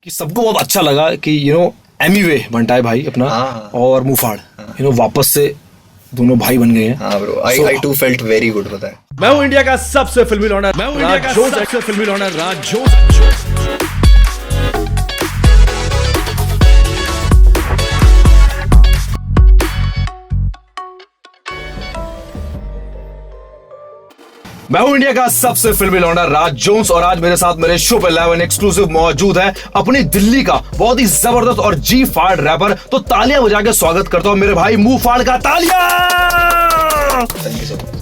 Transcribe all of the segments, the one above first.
कि सबको बहुत अच्छा लगा कि एमीवे बंटाई भाई अपना और मुफाड़ वापस से दोनों भाई बन गए हैं। हाँ bro, I too felt very good पता है। मैं हूँ इंडिया का सबसे फिल्मी लॉन्डर, राजोस। मैं हूं इंडिया का सबसे फिल्मी लौंडा राज जोन्स और आज मेरे साथ मेरे शो पे लाइव एंड एक्सक्लूसिव मौजूद है अपनी दिल्ली का बहुत ही जबरदस्त और जी फाड़ रैपर। तो तालियां बजा के स्वागत करता हूं मेरे भाई मुंह फाड़ का। तालियां।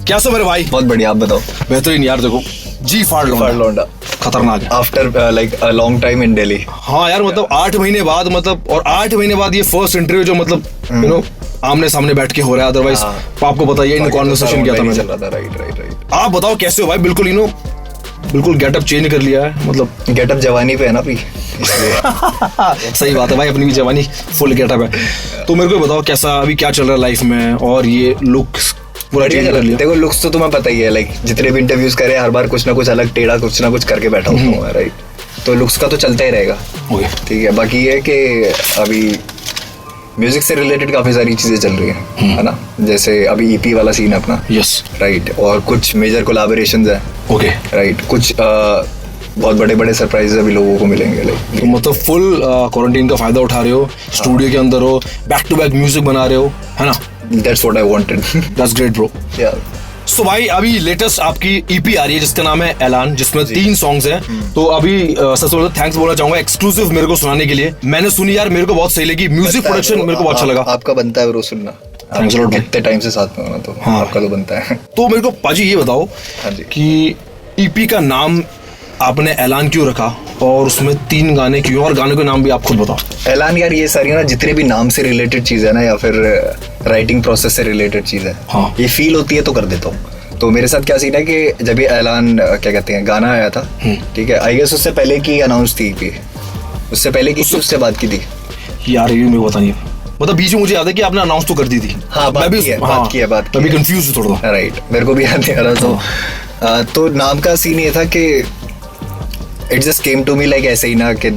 क्या सो मेरे भाई? बहुत बढ़िया, आप बताओ। बेहतरीन यार, देखो जी फाड़ लौंडा खतरनाक है। After like a long time in Delhi. हाँ यार, मतलब 8 महीने बाद, और 8 महीने बाद ये फर्स्ट इंटरव्यू जो मतलब आमने सामने बैठ के हो रहा है। अदरवाइज आपको बताइए इन कॉन्वर्सेशन किया था मैं। राइट। आप बताओ कैसे हो भाई? बिल्कुल गेटअप चेंज कर लिया है, मतलब गेटअप जवानी पे है ना अभी। सही बात है भाई, अपनी भी जवानी फुल गेटअप है। तो मेरे को बताओ कैसा अभी क्या चल रहा है लाइफ में, और ये लुक्स पूरा चेंज कर लिया? देखो लुक्स तो तुम्हें पता ही है, लाइक जितने भी इंटरव्यूज करे हर बार कुछ ना कुछ अलग टेढ़ा कुछ ना कुछ करके बैठा होता हूँ, राइट। तो लुक्स का तो चलता ही रहेगा, ठीक है। बाकी ये कि अभी म्यूजिक से रिलेटेड काफी सारी चीजें चल रही है ना। जैसे अभी ईपी वाला सीन है अपना, यस राइट। और कुछ मेजर कोलैबोरेशंस है, ओके राइट। कुछ बहुत बड़े बड़े सरप्राइजेस अभी लोगों को मिलेंगे, लाइक। तो मतलब फुल क्वारंटाइन का फायदा उठा रहे हो, स्टूडियो के अंदर हो, बैक टू बैक म्यूजिक बना रहे हो, है ना? That's what I wanted. That's great bro. Yeah. So भाई अभी लेटेस्ट आपकी ईपी आ रही है जिसका नाम है ऐलान, जिसमें 3 सॉन्ग्स हैं। तो अभी सबसे पहले थैंक्स बोलना चाहूंगा एक्सक्लूसिव मेरे को सुनाने के लिए। मैंने सुनी यार, मेरे को बहुत सही लगी। म्यूजिक प्रोडक्शन मेरे को बहुत अच्छा लगा। आपका बनता है ब्रो सुनना, कितने टाइम से साथ में होना, तो आपका तो बनता है। तो मेरे को पाजी ये बताओ कि ईपी का नाम आपने ऐलान क्यों रखा, और उसमें 3 गाने क्यों, और गानों के नाम भी आप खुद बताओ। ऐलान यार, ये सारी ना जितने भी नाम से रिलेटेड चीज है ना, या फिर राइटिंग प्रोसेस से रिलेटेड चीज है, ये फील होती है तो कर देता हूँ। तो मेरे साथ क्या सीन है कि जब ये ऐलान क्या कहते हैं गाना आया था, ठीक है, आई गेस उससे पहले की अनाउंस थी ईपी, उससे पहले की उससे बात की थी यार। ये मेरे को पता नहीं, मतलब बीच में मुझे याद है कि आपने अनाउंस तो कर दी थी। हाँ, बात की है। अभी कंफ्यूज हूँ थोड़ा, राइट। मेरे को भी याद नहीं आ रहा। तो नाम का सीन ये था कि it just came to me like ऐसे ही ना, कि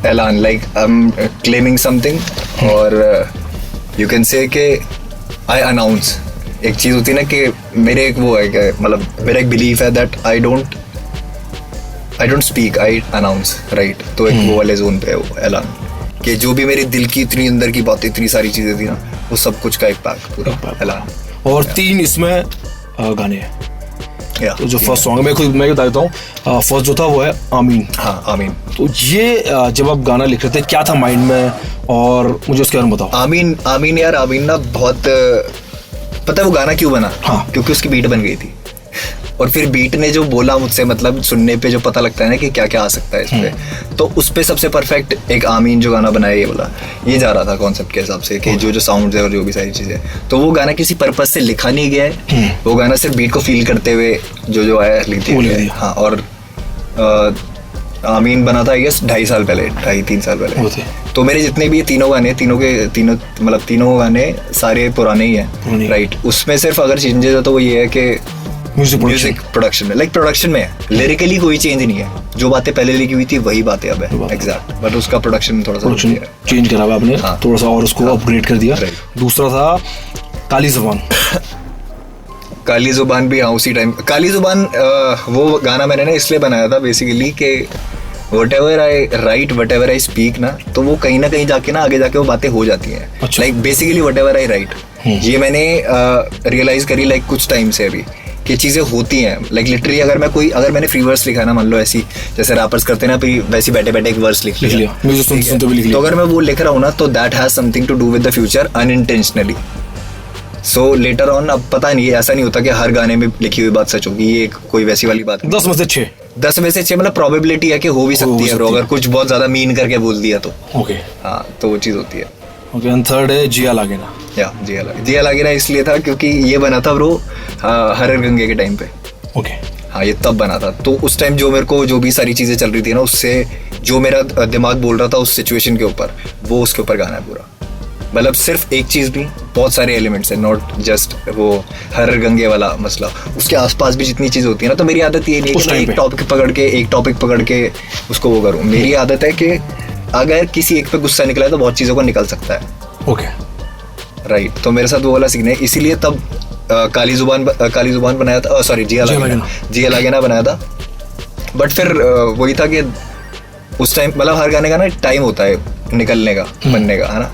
ऐलान like I am claiming something, और यू कैन से कि आई अनाउंस। एक चीज होती है ना कि मेरे एक वो है कि मतलब मेरा एक बिलीफ है that I don't speak, I announce, right. तो एक वो वाले जोन पे है वो ऐलान, कि जो भी मेरे दिल की इतनी अंदर की बातें, इतनी सारी चीजें थी ना, वो सब कुछ का एक पैक पूरा ऐलान। और 3 इसमें गाने हैं। तो जो फर्स्ट सॉन्ग मैं बता देता हूँ, फर्स्ट जो था वो है आमीन। हाँ, आमीन। तो ये जब आप गाना लिख रहे थे क्या था माइंड में, और मुझे उसके बारे में बताओ। आमीन यार, आमीन ना बहुत पता है वो गाना क्यों बना? क्योंकि उसकी बीट बन गई थी, और फिर बीट ने जो बोला मुझसे, मतलब सुनने पे जो पता लगता है ना कि क्या क्या आ सकता है इस पे, तो उस पे सबसे परफेक्ट एक आमीन जो गाना बनाया, ये बोला ये जा रहा था कॉन्सेप्ट के हिसाब से कि जो साउंड्स है और जो भी सारी चीजें, तो वो गाना किसी पर्पज से लिखा नहीं गया है। वो गाना सिर्फ बीट को फील करते हुए जो आया लिख दिया। हाँ, और आमीन बना था आई गेस 2.5 साल पहले, 2.5-3 साल पहले। तो मेरे जितने भी तीनों गाने, तीनों गाने सारे पुराने ही हैं, राइट। उसमें सिर्फ अगर चेंजेस है तो वो ये है कि म्यूजिक प्रोडक्शन में, लाइक प्रोडक्शन में लिरिकली कोई चेंज नहीं है। जो बातें पहले लिखी हुई थी वही बातें अब है, एग्जैक्ट। बट उसका प्रोडक्शन थोड़ा सा चेंज करा हुआ आपने, थोड़ा सा, और उसको अपग्रेड कर दिया। दूसरा था काली जुबान। काली जुबान भी, हाँ, उसी टाइम काली जुबान। वो गाना मैंने ना इसलिए बनाया था बेसिकली कि whatever I write, whatever I speak ना, तो वो कहीं ना कहीं जाके ना आगे जाके वो बातें हो जाती हैं। Like basically whatever I write, ये मैंने रियलाइज करी लाइक कुछ टाइम से अभी कि चीजें होती हैं। लाइक लिटरली अगर मैंने फ्री वर्स लिखा है ना, मान लो ऐसी जैसे रैपर्स करते हैं ना, वैसे बैठे बैठे एक वर्स लिख लिया, तो अगर मैं वो लिख रहा हूँ ना, तो that has something to do with the future unintentionally. So later on, अब पता नहीं, ऐसा नहीं होता कि हर गाने में लिखी हुई बात सच होगी, ये कोई वैसी वाली बात। 10 में से 6 मतलब प्रोबेबिलिटी है कि हो भी सकती है, अगर कुछ बहुत ज्यादा मीन करके बोल दिया तो। ओके, हाँ, तो वो चीज होती है। ओके, एंड थर्ड है जिया लागेना। जिया लागेना इसलिए था क्योंकि ये बना था ब्रो हर गंगे के टाइम पे। ओके, हाँ, ये तब बना था। तो उस टाइम जो मेरे को जो भी सारी चीजें चल रही थी ना, उससे जो मेरा दिमाग बोल रहा था उस सिचुएशन के ऊपर, वो उसके ऊपर गाना है पूरा। मतलब सिर्फ एक चीज भी, बहुत सारे एलिमेंट्स हैं, नॉट जस्ट वो हर गंगे वाला मसला, उसके आसपास भी जितनी चीज होती है ना। तो मेरी आदत ये नहीं है कि मैं एक टॉपिक पकड़ के उसको वो करूँ। मेरी आदत है कि अगर किसी एक पे गुस्सा निकला है तो बहुत चीज़ों को निकल सकता है। ओके राइट, तो मेरे साथ वो वाला सीन है, इसीलिए तब काली जुबान बनाया था, सॉरी जिया लागेना बनाया था। बट फिर वही था कि उस टाइम मतलब हर गाने का ना टाइम होता है निकलने का, बनने का, है ना।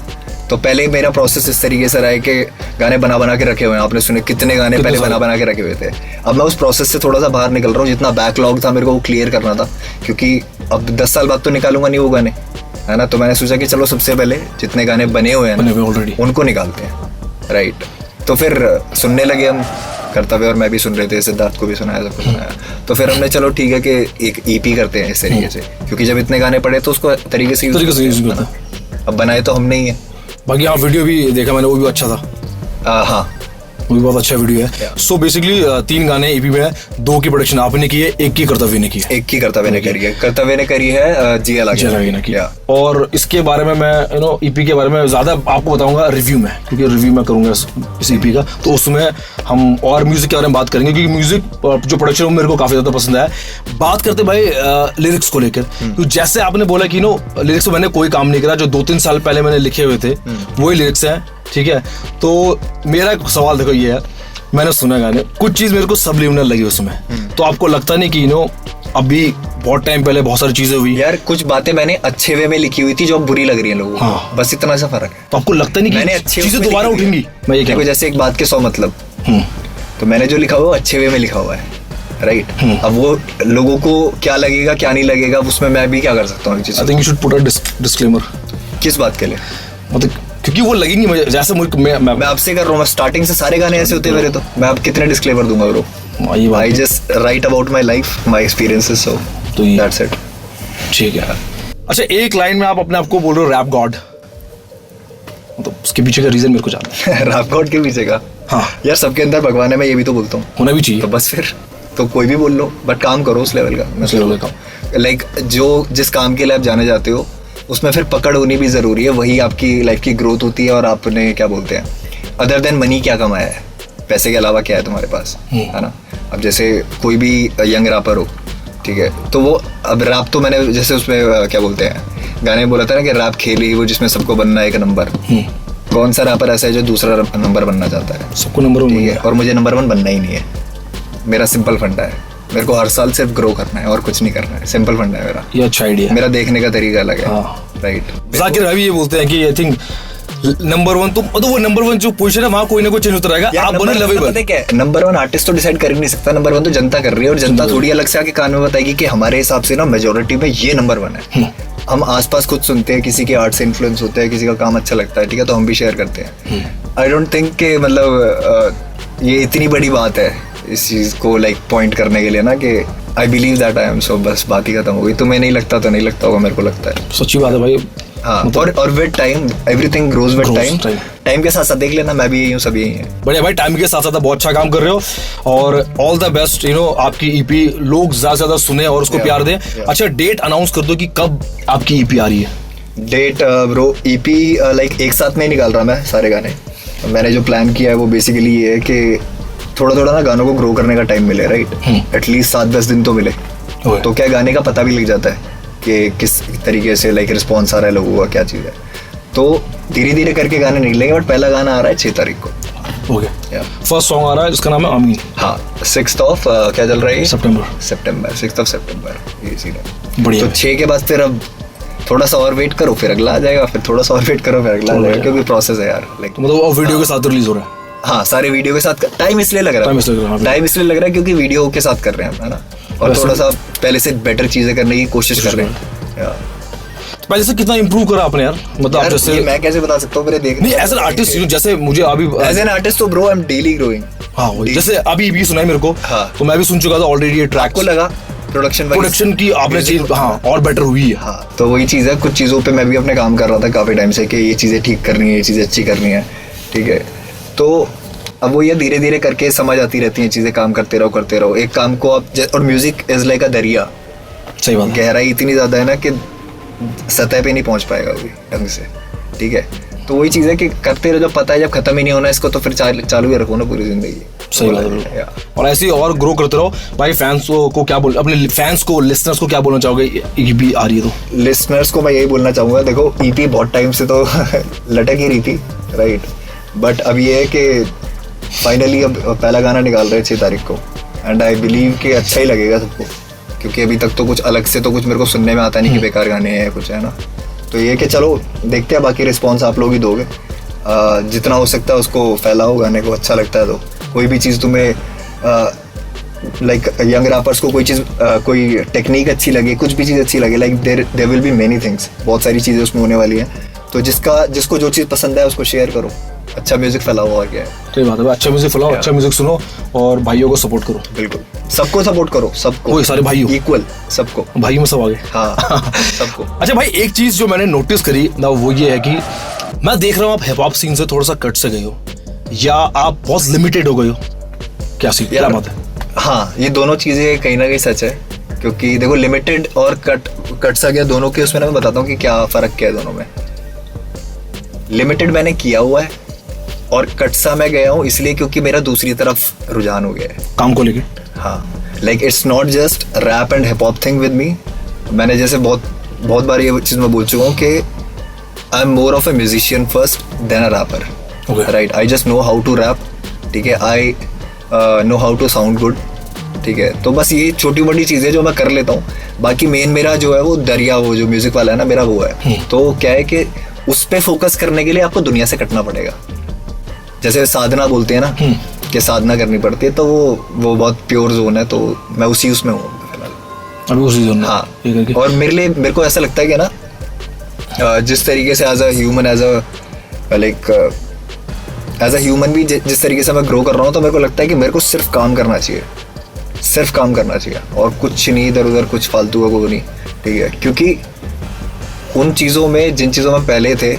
तो पहले मेरा प्रोसेस इस तरीके से रहा है कि गाने बना के रखे हुए हैं, आपने सुने कितने गाने पहले बना के रखे हुए थे। अब मैं उस प्रोसेस से थोड़ा सा बाहर निकल रहा हूँ, जितना बैकलॉग था मेरे को वो क्लियर करना था, क्योंकि अब 10 साल बाद तो निकालूंगा नहीं वो गाने, है ना। तो मैंने सोचा कि चलो सबसे पहले जितने गाने बने हुए हैं ऑलरेडी उनको निकालते हैं, राइट। तो फिर सुनने लगे हम, कर्तव्य और मैं भी सुन रहे थे, सिद्धार्थ को भी सुनाया, सबको सुनाया। तो फिर हमने चलो ठीक है कि एक ईपी करते हैं इस तरीके से, क्योंकि जब इतने गाने पड़े तो उसको तरीके से यूज करना। अब बनाए तो हमने ही है। बाकी हाँ वीडियो भी देखा मैंने, वो भी अच्छा था। हाँ वो भी बहुत अच्छा वीडियो है। सो बेसिकली 3 गाने ईपी में है, 2 की प्रोडक्शन आपने की है, 1 की कर्तव्य ने की है। 1 की कर्तव्य ने करी है, कर्तव्य ने करी है जिया लागेना की। और इसके बारे में मैं ईपी के बारे में ज्यादा आपको बताऊंगा रिव्यू में, क्योंकि रिव्यू मैं करूंगा इस ईपी का, तो उसमें हम और म्यूजिक के बारे में बात करेंगे, क्योंकि म्यूजिक जो प्रोडक्शन है मेरे को काफी ज्यादा पसंद है। बात करते भाई लिरिक्स को लेकर, तो जैसे आपने बोला कि लिरिक्स में मैंने कोई काम नहीं करा, जो 2-3 साल पहले मैंने लिखे हुए थे वही लिरिक्स हैं, ठीक है। तो मेरा सवाल देखो ये है, मैंने सुना गाने, कुछ चीज मेरे को सबलिमिनल लगी उसमें, तो आपको लगता नहीं कि अभी बहुत टाइम पहले बहुत सारी चीजें हुई यार, कुछ बातें मैंने अच्छे वे में लिखी हुई थी जो अब बुरी लग रही है लोगों को। हाँ। बस इतना सा फर्क है। तो आपको लगता नहीं कि मैंने अच्छे चीजें दोबारा उठेंगी? मैं ये देखो, जैसे एक बात के 100 मतलब, तो मैंने जो लिखा हुआ वो अच्छे वे में लिखा हुआ है, राइट। अब वो लोगों को क्या लगेगा क्या नहीं लगेगा, उसमें मैं भी क्या कर सकता हूँ। I think you should put a disclaimer. किस बात के लिए? मतलब क्योंकि वो लगेंगी मुझे, जैसे मैं आपसे कर रहा हूँ, स्टार्टिंग से सारे गाने ऐसे होते मेरे, तो मैं अब कितने डिस्क्लेमर दूंगा bro. I just right about my life, my experiences, so that's it. ठीक है। अच्छा, एक लाइन में आप अपने आप को बोल रहे हो रैप गॉड, मतलब उसके पीछे का रीजन मेरे को जानना है। रैप गॉड के पीछे का? हाँ यार, सबके अंदर भगवान है, मैं ये भी तो बोलता हूँ, होना भी चाहिए। तो बस फिर तो कोई भी बोल लो, बट काम करो उस लेवल का। लाइक जो जिस काम के लिए आप जाने जाते हो उसमें फिर पकड़ होनी भी जरूरी है, वही आपकी लाइफ की ग्रोथ होती है। और आपने क्या बोलते हैं, अदर देन मनी क्या कमाया है, पैसे के अलावा क्या है तुम्हारे पास, है ना। अब जैसे कोई भी यंग रैपर हो, ठीक है, तो वो अब रैप तो मैंने जैसे उसमें क्या बोलते हैं गाने में बोला था ना कि रैप खेल ही वो जिसमें सबको बनना है 1 नंबर। कौन सा रैपर ऐसा है जो दूसरा नंबर बनना चाहता है? सबको नंबर 1 है, और मुझे नंबर 1 बनना ही नहीं है। मेरा सिंपल फंडा है, मेरे को हर साल सिर्फ ग्रो करना है और कुछ नहीं करना है। सिंपल फंडा है मेरा। ये अच्छा आइडिया। मेरा देखने का तरीका अलग है, राइट। जाकिर भाई ये बोलते हैं कि आई थिंक नंबर 1 तो वो नंबर 1 जो पोजीशन है वहाँ कोई ना कोई चेंज होता रहेगा। आप बने लवेबल। पता है क्या, नंबर 1 आर्टिस्ट तो डिसाइड कर ही नहीं सकता, नंबर 1 तो जनता कर रही है, और जनता थोड़ी अलग से आके कान में बताएगी कि हमारे हिसाब से ना मेजोरिटी में ये नंबर 1 है। हम आसपास कुछ सुनते हैं, किसी के आर्ट से इन्फ्लुएंस होते हैं, किसी का काम अच्छा लगता है, ठीक है, तो हम भी शेयर करते हैं। आई डोंट थिंक कि मतलब ये इतनी बड़ी बात है इस चीज को लाइक पॉइंट करने के लिए ना, कि I believe that I am, so बस बात ही खत्म हो गई। तुम्हें नहीं लगता तो नहीं लगता होगा, मेरे को लगता है। सच्ची बात है भाई। हाँ, और with time everything grows with time. Time के साथ साथ देख लेना, मैं भी यही हूँ, सब यही है। बढ़िया भाई, टाइम के साथ साथ बहुत अच्छा काम कर रहे हो, और ऑल द बेस्ट। आपकी ईपी लोग ज्यादा से ज्यादा सुने और उसको प्यार दें। अच्छा, डेट अनाउंस कर दो कि कब आपकी ईपी आ रही है। डेट ब्रो, ईपी लाइक एक साथ नहीं निकाल रहा मैं सारे गाने। मैंने जो प्लान किया है वो बेसिकली ये है कि थोड़ा थोड़ा ना गानों को ग्रो करने का टाइम मिले, राइट। एटलीस्ट 7-10 दिन तो मिले, तो क्या गाने का पता भी लग जाता है कि किस तरीके से लाइक रिस्पॉन्स आ रहा है लोगों का, क्या चीज़ है। तो धीरे धीरे करके गाने निकलेंगे, बट पहला गाना आ रहा है 6 तारीख को। ओके, फर्स्ट सॉन्ग आ रहा है जिसका नाम है आमीन। हाँ, 6 क्या चल रहा है? सितंबर 6 सितंबर, ये सीन है। बढ़िया। तो 6 के बाद फिर अब थोड़ा सा और वेट करो, फिर अगला आ जाएगा, फिर थोड़ा सा और वेट करो, फिर अगला आ जाएगा, क्योंकि प्रोसेस है यार। लाइक मतलब वीडियो के साथ रिलीज हो रहा है? हाँ, सारे वीडियो के साथ। टाइम इसलिए लग रहा है क्योंकि वीडियो के साथ कर रहे हैं, है ना, और थोड़ा सा पहले से बेटर चीजें करने की कोशिश कर रहे हैं। पहले से कितना इंप्रूव करा आपने यार? मतलब आप जैसे, मैं कैसे बता सकता हूँ, मेरे देखने नहीं एज एन आर्टिस्ट, जैसे मुझे अभी एज एन आर्टिस्ट तो bro I am daily growing. हाँ, जैसे अभी भी सुना है मेरे को, तो मैं भी सुन चुका था ऑलरेडी ये ट्रैक। को लगा प्रोडक्शन की आपने चीज और बेटर हुई है। हाँ, तो वही चीज है, कुछ चीजों पे मैं भी अपने काम कर रहा था काफी टाइम से, कि ये चीजें ठीक करनी है, ये चीजें अच्छी करनी है, ठीक है। तो अब वो ये धीरे धीरे करके समझ आती रहती हैं चीजें, काम करते रहो एक काम को आप। और म्यूजिक इज लाइक अ दरिया। सही बात। गहराई इतनी ज्यादा है ना कि सतह पे नहीं पहुंच पाएगा वो ढंग से, ठीक है। तो वही चीज है कि करते रहो, जब पता है जब खत्म ही नहीं होना इसको, तो फिर चालू ही रखो ना पूरी जिंदगी। सही बात है बिल्कुल। और ऐसे ही और ग्रो करते रहो भाई। फैंस को क्या बोल, अपने फैंस को, लिसनर्स को क्या बोलना चाहोगे? ईपी आ रही है तो लिसनर्स को मैं यही बोलना चाहूँगा, देखो ईपी बहुत टाइम से तो लटक ही रही थी, राइट, बट अब ये है कि फाइनली अब पहला गाना निकाल रहे हैं 6 तारीख को, एंड आई बिलीव कि अच्छा ही लगेगा सबको, क्योंकि अभी तक तो कुछ अलग से तो कुछ मेरे को सुनने में आता नहीं कि बेकार गाने हैं कुछ, है ना। तो ये कि चलो देखते हैं, बाकी रिस्पॉन्स आप लोग ही दोगे। जितना हो सकता है उसको फैलाओ, गाने को अच्छा लगता है तो। कोई भी चीज़ तुम्हें लाइक यंग रैपर्स को कोई चीज़, कोई टेक्निक अच्छी लगे, कुछ भी चीज़ अच्छी लगे, like there will be many things, बहुत सारी चीज़ें उसमें होने वाली हैं। तो जिसको जो चीज़ पसंद है उसको शेयर करो, अच्छा म्यूजिक फैलाओ, और क्या है। सही बात है, अच्छा म्यूजिक फैलाओ, अच्छा म्यूजिक सुनो और भाइयों को सपोर्ट करो। बिल्कुल, सबको सपोर्ट करो, सबको, कोई सारे भाइयों इक्वल, सबको, भाइयों में सब आगे। हाँ सबको। अच्छा भाई, एक चीज जो मैंने नोटिस करी ना, वो ये है कि मैं देख रहा हूँ आप हिप हॉप सीन से थोड़ा सा कट से गए हो, या आप बहुत लिमिटेड हो गए हो, क्या बात है? हाँ, ये दोनों चीजें कहीं ना कहीं सच है, क्योंकि देखो लिमिटेड और कट सा गया, दोनों के उसमें ना मैं बताता हूँ कि क्या फर्क क्या है दोनों में। लिमिटेड मैंने किया हुआ है और कट सा मैं गया हूँ इसलिए क्योंकि मेरा दूसरी तरफ रुझान हो गया है काम को लेके। हाँ, like it's not just wrap and hip hop thing with me. मैंने जैसे बहुत बार ये चीज़ मैं बोल चुका हूँ कि I am more of a musician first then a rapper, right. I just know how to rap, ठीक है, I know how to sound good, ठीक है। तो बस ये छोटी मोटी चीज़ें जो मैं कर लेता हूँ, बाकी मेन मेरा जो है वो दरिया, वो जो म्यूजिक वाला है ना मेरा, वो है। तो क्या है कि उस पर फोकस करने के लिए आपको दुनिया से कटना पड़ेगा। जैसे साधना बोलते हैं ना कि साधना करनी पड़ती है, तो वो बहुत प्योर जोन है, तो मैं उसमें हूँ फिलहाल, अभी उसी जोन में। हाँ, और मेरे को ऐसा लगता है कि ना जिस तरीके से as a human, as a human भी जिस तरीके से मैं ग्रो कर रहा हूँ, तो मेरे को लगता है कि मेरे को सिर्फ काम करना चाहिए, सिर्फ काम करना चाहिए, और कुछ नहीं, इधर उधर कुछ फालतू का को नहीं, ठीक है। क्योंकि उन चीज़ों में, जिन चीज़ों में पहले थे,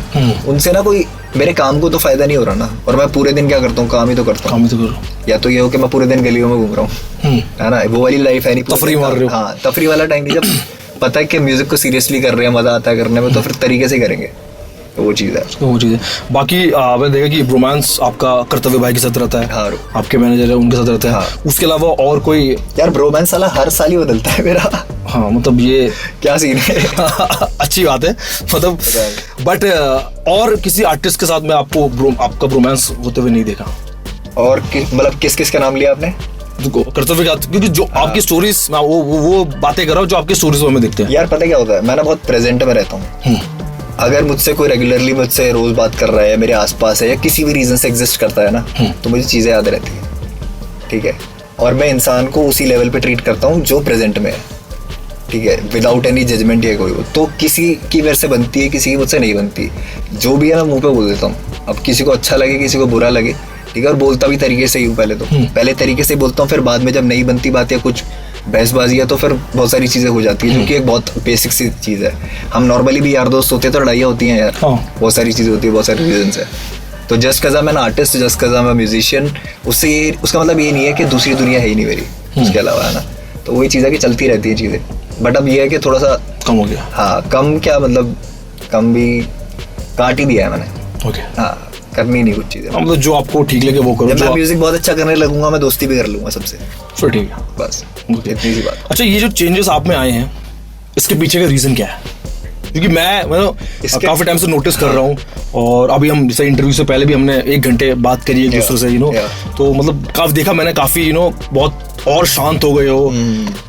उनसे ना कोई मेरे काम को तो फायदा नहीं हो रहा ना। और मैं पूरे दिन क्या करता हूँ, काम ही तो करता हूँ। या तो ये हो कि मैं पूरे दिन गलियों में घूम रहा हूँ, है ना, वो वाली लाइफ है नहीं, तफरी मार रहे हो। हाँ, तफरी वाला टाइम नहीं। जब पता है कि म्यूजिक को सीरियसली कर रहे हैं, मजा आता है करने में, तो फिर तरीके से करेंगे, तो वो चीज़ है। बाकी मैंने देखा कि रोमांस आपका कर्तव्य भाई के साथ रहता है, हाँ, आपके मैनेजर है उनके साथ रहता है, हाँ। उसके अलावा और कोई? यार ब्रोमांस साला हर साल ही बदलता है मेरा। हाँ, मतलब ये क्या सीन है। अच्छी बात है, मतलब बट और किसी आर्टिस्ट के साथ में आपका रोमांस होते हुए नहीं देखा। और मतलब किस का नाम लिया आपने? कर्तव्य का, क्योंकि जो आपकी स्टोरीज, वो बातें कर रहा हूँ जो आपकी स्टोरीज में देखते हैं। यार पता क्या होता है, मैं ना बहुत प्रेजेंट में रहता हूँ। अगर मुझसे कोई रेगुलरली मुझसे रोज बात कर रहा है, मेरे आसपास है, या किसी भी रीजन से एग्जिस्ट करता है ना, तो मुझे चीजें याद रहती है, ठीक है। और मैं इंसान को उसी लेवल पे ट्रीट करता हूँ जो प्रेजेंट में है, ठीक है, विदाउट एनी जजमेंट या कोई। तो किसी की मेरे से बनती है, किसी की मुझसे नहीं बनती, जो भी है मैं मुंह पे बोल देता हूँ। अब किसी को अच्छा लगे, किसी को बुरा लगे, ठीक है, और बोलता भी तरीके से ही हूँ। पहले तरीके से बोलता हूँ, फिर बाद में जब नहीं बनती बात या कुछ बहसबाजी है तो फिर बहुत सारी चीज़ें हो जाती है, जो कि एक बहुत बेसिक सी चीज़ है। हम नॉर्मली भी यार दोस्त होते हैं तो लड़ाइयाँ होती हैं यार, बहुत सारी चीज़ें होती है, बहुत सारे रीजन है। तो जस्ट कज़ा मैं आर्टिस्ट, जस्ट कज़ा मैं म्यूजिशियन, उसका मतलब ये नहीं है कि दूसरी दुनिया है ही नहीं मेरी उसके अलावा, है ना। तो वही चीज़ है कि चलती रहती है चीज़ें, बट अब ये है कि थोड़ा सा कम हो गया। हाँ, कम क्या मतलब, कम भी काट ही दिया है मैंने। हाँ, करनी नहीं कुछ चीज़ें, मतलब जो आपको ठीक लगे वो करो। जब मैं म्यूजिक बहुत अच्छा करने लगूंगा, मैं दोस्ती भी कर लूंगा सबसे, फिर ठीक है, बस इतनी सी बात। अच्छा, ये जो चेंजेस आप में आए हैं, इसके पीछे का रीजन क्या है? क्योंकि मैं काफी टाइम से नोटिस कर रहा हूँ, और अभी हम जैसे इंटरव्यू से पहले भी हमने 1 घंटे बात करी एक दूसरे से, तो मतलब काफी देखा मैंने, काफी बहुत और शांत हो गए हो,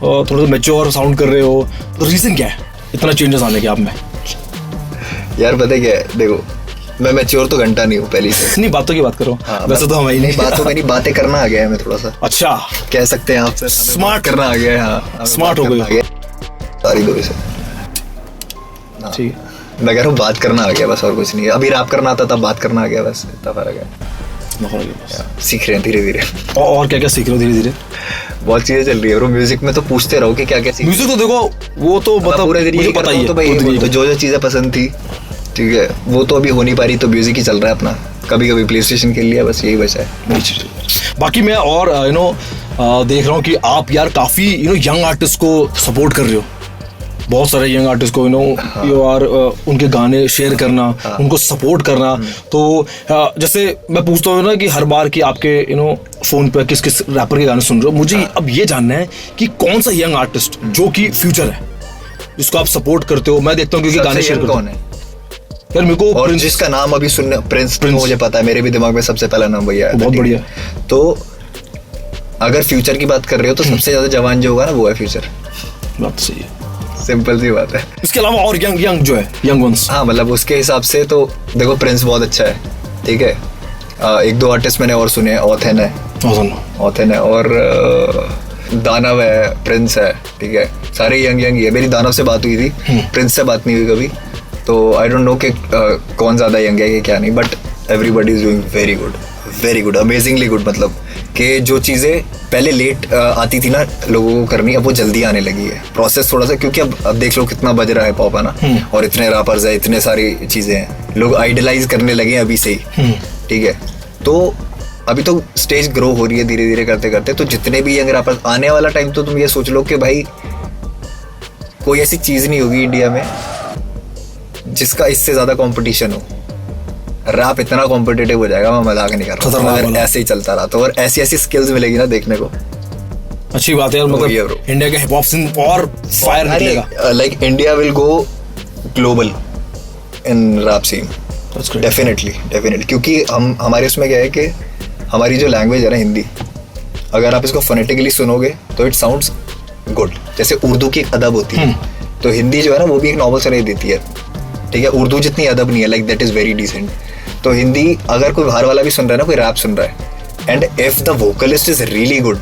और थोड़ा सा मैच्योर साउंड कर रहे हो। तो रीजन क्या है इतना चेंजेस आने के आप में? यार पता क्या है, देखो मैं मैच्योर तो घंटा नहीं हूँ पहली से। नहीं, बातों की बात करो। हाँ, वैसे तो हम ही नहीं, बातों में नहीं, बातें करना आ गया है मैं थोड़ा सा। अच्छा, कह सकते हैं आप सर, स्मार्ट करना आ गया है। हाँ, स्मार्ट हो गए सारी दो से। ठीक है, मैं कह रहा हूँ बात करना आ गया बस, और कुछ नहीं है। अभी रैप करना आता था, बात करना आ गया, बस इतना फर्क है। सीख रहे हैं धीरे धीरे। और क्या क्या सीख रहे हो धीरे धीरे? बहुत चीजें चल रही है ब्रो म्यूजिक में, तो पूछते रहो कि क्या क्या सीख। म्यूजिक तो देखो, वो तो मतलब पूरे दिन मुझे पता ही है, तो भाई तो जो चीजें पसंद थी, ठीक है, वो तो अभी हो नहीं पा रही, तो म्यूजिक ही चल रहा है अपना। कभी कभी प्ले स्टेशन खेल लिया, बस यही बचा है। बाकी मैं और देख रहा हूँ कि आप यार काफी यंग आर्टिस्ट को सपोर्ट कर रहे हो, बहुत सारे यंग आर्टिस्ट को यू आर उनके गाने शेयर करना, उनको सपोर्ट करना। तो जैसे मैं पूछता हूँ ना कि हर बार कि आपके फोन पे किस किस रैपर के गाने सुन रहे हो, मुझे अब ये जानना है कि कौन सा यंग आर्टिस्ट जो कि फ्यूचर है जिसको आप सपोर्ट करते हो। मैं देखता हूँ क्योंकि गाने शेयर करते कौन है यार मेरे को, और जिसका नाम अभी सुनने प्रिंस मुझे पता है, मेरे भी दिमाग में सबसे पहला नाम भैया बहुत बढ़िया। तो अगर फ्यूचर की बात कर रहे हो तो सबसे ज्यादा जवान जो होगा ना वो है फ्यूचर। बात सही है, सिंपल सी बात है। इसके अलावा और यंग जो है यंग वंस, हाँ मतलब उसके हिसाब से तो देखो प्रिंस बहुत अच्छा है, ठीक है। एक दो आर्टिस्ट मैंने और सुने, ऑथेन है और दानव है, प्रिंस है, ठीक है। सारे यंग ही है। मेरी दानव से बात हुई थी, प्रिंस से बात नहीं हुई कभी, तो आई डोंट नो कि कौन ज्यादा यंग है कि क्या नहीं, but everybody is doing very good, amazingly good. मतलब कि जो चीज़ें पहले लेट आती थी ना लोगों को करनी, अब वो जल्दी आने लगी है। प्रोसेस थोड़ा सा, क्योंकि अब देख लो कितना बज रहा है पॉप, है ना, और इतने रैपर्स है, इतने सारी चीज़ें हैं, लोग आइडलाइज करने लगे हैं अभी से ही, ठीक है। तो अभी तो स्टेज ग्रो हो रही है धीरे धीरे करते करते, तो जितने भी यंग रैपर्स, आने वाला टाइम तो तुम ये सोच लो कि भाई कोई ऐसी चीज़ नहीं होगी इंडिया में जिसका इससे ज़्यादा कंपटीशन हो। रैप इतना कॉम्पिटिटिव हो जाएगा, मैं मजाक नहीं कर रहा हूँ, अगर ऐसे ही चलता रहा तो। और ऐसी ऐसी स्किल्स मिलेगी ना देखने को, अच्छी बात है यार। मतलब इंडिया के हिप हॉप सीन और फायर निकलेगा। Like India will go global in rap scene, definitely. क्योंकि हमारे उसमें क्या है कि हमारी जो लैंग्वेज है ना हिंदी, अगर आप इसको फोनेटिकली सुनोगे तो इट साउंड्स गुड। जैसे उर्दू की एक अदब होती है, तो हिंदी जो है ना वो भी एक नॉवल सुनाई देती है, ठीक है। उर्दू जितनी अदब नहीं है, like that is very decent. तो हिंदी अगर कोई बाहर वाला भी सुन रहा है ना, कोई रैप सुन रहा है, and if the vocalist is really good,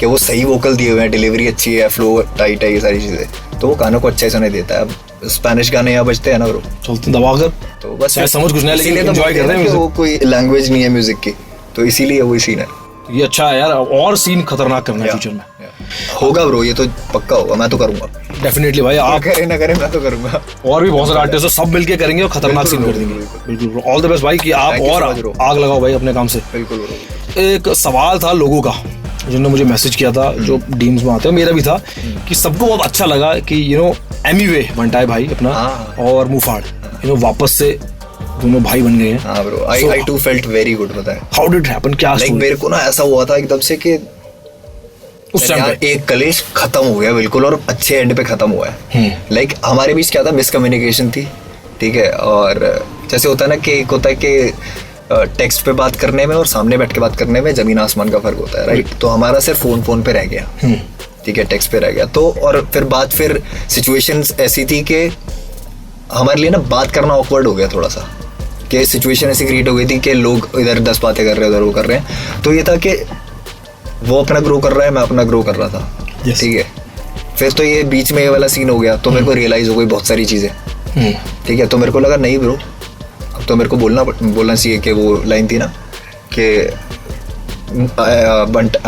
कि वो सही वोकल दिए हुए हैं, डिलीवरी अच्छी है, फ्लो टाइट है, ये सारी चीजें, तो वो कानों को अच्छा ही सुनाई देता है। अब स्पेनिश गाने यहाँ बजते हैं ना ब्रो, चलते दबाकर, तो बस समझ कुछ नहीं, लेकिन एंजॉय कर रहे हैं। वो कोई लैंग्वेज नहीं है म्यूजिक की, तो इसीलिए वही सीन है। ये अच्छा है यार, और सीन खतरनाक करना है फ्यूचर में। होगा ब्रो, ये तो पक्का होगा, मैं तो करूंगा डेफिनेटली भाई। आप करे ना करे, मैं तो करूंगा। और भी बहुत सारे आर्टिस्ट है, सब मिलके करेंगे और खतरनाक सीन कर देंगे। बिल्कुल, ऑल द बेस्ट भाई, कि आप और आग लगाओ भाई अपने काम से। बिल्कुल। एक सवाल था लोगों का जिन्होंने मुझे मैसेज किया था, जो डीम्स में आते हैं, मेरा भी था, कि सबको बहुत अच्छा लगा कि एमीवे बंटाई भाई अपना और मुफाड़ वापस से दोनों भाई बन गए हैं। हाँ bro, I too felt very good. पता है हाउ डिड इट हैपन, क्या लाइक मेरे को ना ऐसा हुआ था एकदम से कि उस टाइम पे एक कलेश खत्म हो गया बिल्कुल, और अच्छे एंड पे खत्म हुआ है। लाइक हमारे बीच क्या था, मिसकम्युनिकेशन थी, ठीक है। और जैसे होता है ना कि एक होता है कि टेक्स्ट पे बात करने में और सामने बैठ के बात करने में जमीन आसमान का फर्क होता है, राइट। तो हमारा सिर्फ फोन पे रह गया, ठीक है, टेक्स्ट पे रह गया। तो और फिर सिचुएशंस ऐसी थी कि हमारे लिए ना बात करना ऑकवर्ड हो गया थोड़ा सा, कि सिचुएशन ऐसी क्रिएट हो गई थी कि लोग इधर 10 बातें कर रहे हैं, उधर वो कर रहे हैं। तो ये था कि वो अपना ग्रो कर रहा है, मैं अपना ग्रो कर रहा था, ठीक है। फिर तो ये बीच में ये वाला सीन हो गया, तो मेरे को रियलाइज हो गई बहुत सारी चीज़ें, ठीक है। तो मेरे को लगा नहीं ब्रो, अब तो मेरे को बोलना चाहिए कि वो लाइन थी ना कि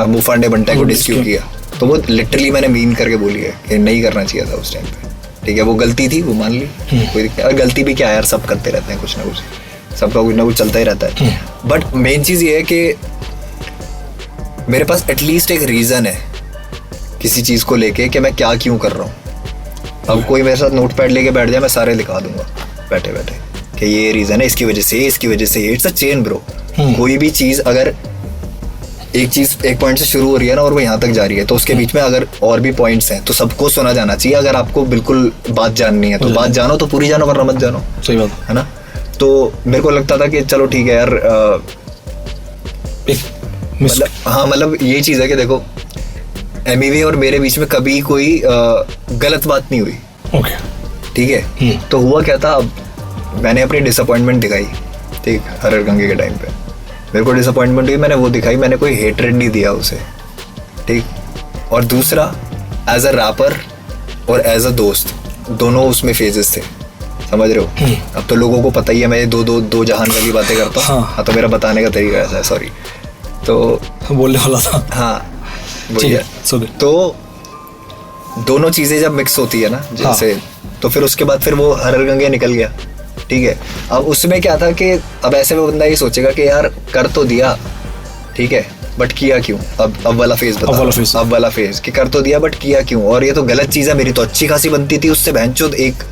मुफाड़ ने बंटा को डिस्क्यू किया, तो वो लिटरली मैंने मीन करके बोली है कि नहीं करना चाहिए था उस टाइम पे, ठीक है। वो गलती थी, वो मान ली, कोई दिक्कत। और गलती भी क्या यार, सब करते रहते हैं कुछ ना कुछ, सबका कुछ ना कुछ चलता ही रहता है। बट मेन चीज़ ये है कि मेरे पास एटलीस्ट एक रीज़न है किसी चीज़ को लेके कि मैं क्या क्यों कर रहा हूँ। अब कोई मेरे साथ नोट पैड लेके बैठ जाए, मैं सारे लिखा दूंगा बैठे बैठे कि ये रीज़न है, इसकी वजह से इट्स अ चेन ब्रो। कोई भी चीज़ अगर एक पॉइंट से शुरू हो रही है ना और वो यहाँ तक जा रही है, तो उसके बीच में अगर और भी पॉइंट्स हैं तो सबको सुना जाना चाहिए। अगर आपको बिल्कुल बात जाननी है तो बात जानो, तो पूरी जानो, वरना मत जानो। सही बात है ना। तो मेरे को लगता था कि चलो ठीक है यार, मतलब ये चीज़ है कि देखो एमईवे और मेरे बीच में कभी कोई गलत बात नहीं हुई, ओके, ठीक है। तो हुआ क्या था, अब मैंने अपनी डिसअपॉइंटमेंट दिखाई, ठीक, हर गंगे के टाइम पे मेरे को डिसअपॉइंटमेंट हुई, मैंने वो दिखाई, मैंने कोई हेट्रेड नहीं दिया उसे, ठीक। और दूसरा, एज अ रैपर और एज अ दोस्त, दोनों उसमें फेजेस थे, समझ रहे हो। अब तो लोगों को पता ही है मैं दो जहान वाली बातें करता हूँ। हाँ, तो मेरा बताने का तरीका ऐसा है, सॉरी, तो बोलने वाला था। हाँ वही है। तो दोनों चीज़ें जब मिक्स होती है ना जैसे, तो फिर उसके बाद फिर वो हर गंगे निकल गया, ठीक है। अब उसमें क्या था कि अब ऐसे में बंदा ये सोचेगा कि यार कर तो दिया, ठीक है, बट किया क्यों? अब वाला फेज बता। अब वाला फेज कि कर तो दिया बट किया क्यों? और ये तो गलत चीज है, मेरी तो अच्छी खासी बनती थी उससे, बहनचोद एक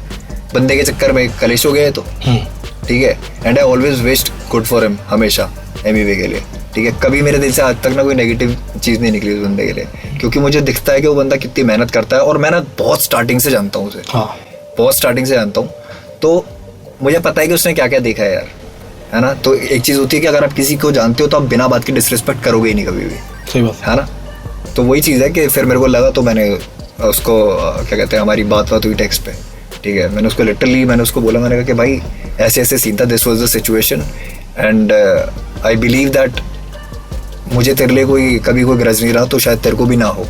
बंदे के चक्कर में कलेश हो गए तो ठीक है। And I always wished good for him, हमेशा एमवे के लिए, ठीक है। कभी मेरे दिल से आज तक ना कोई नेगेटिव चीज नहीं निकली उस बंदे के लिए, क्योंकि मुझे दिखता है कि वो बंदा कितनी मेहनत करता है, और मैं ना बहुत स्टार्टिंग से जानता हूँ उसे, बहुत स्टार्टिंग से जानता हूँ, तो मुझे पता है कि उसने क्या क्या देखा है यार, है ना। तो एक चीज होती है कि अगर आप किसी को जानते हो तो आप बिना बात की डिसरिस्पेक्ट करोगे ही नहीं कभी भी, सही बात है ना। तो वही चीज़ है कि फिर मेरे को लगा, तो मैंने उसको क्या कहते हैं, हमारी बात हुई टेक्स्ट पे, ठीक है। मैंने उसको लिटरली बोला, मैंने कहा कि भाई ऐसे ऐसे सीन था, this was the situation, and I believe that मुझे तेरे लिए कभी कोई ग्रज नहीं रहा, तो शायद तेरे को भी ना हो,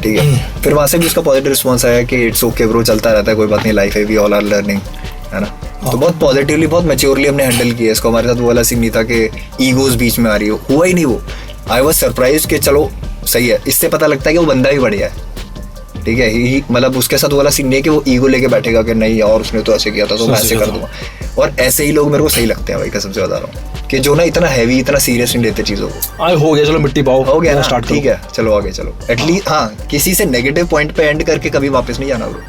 ठीक है। फिर वहाँ से भी उसका पॉजिटिव रिस्पॉन्स आया कि इट्स ओके ब्रो, चलता रहता है, कोई बात नहीं, लाइफ है, वी ऑल आर लर्निंग, है ना। तो बहुत पॉजिटिवली, बहुत मैच्योरली हमने हैंडल किया इसको। हमारे साथ वो वाला सीन नहीं था कि ईगोज बीच में आ रही हो, हुआ ही नहीं वो। आई वाज सरप्राइज कि चलो सही है, इससे पता लगता है कि वो बंदा भी बढ़िया है, ठीक है। ही मतलब उसके साथ वो वाला सीन नहीं है कि वो ईगो लेके बैठेगा कि नहीं और उसने तो ऐसे किया था तो मैं ऐसे कर दूंगा। और ऐसे ही लोग मेरे को सही लगते हैं भाई, कसम से बता रहा हूँ, कि जो ना इतना हैवी, इतना सीरियस नहीं लेते चीज़ों को। हो गया, चलो मिट्टी पाओ, हो गया ना, ठीक है, चलो आगे चलो। एटलीस्ट हाँ, किसी से नेगेटिव पॉइंट पे एंड करके कभी वापस नहीं जाना ब्रो।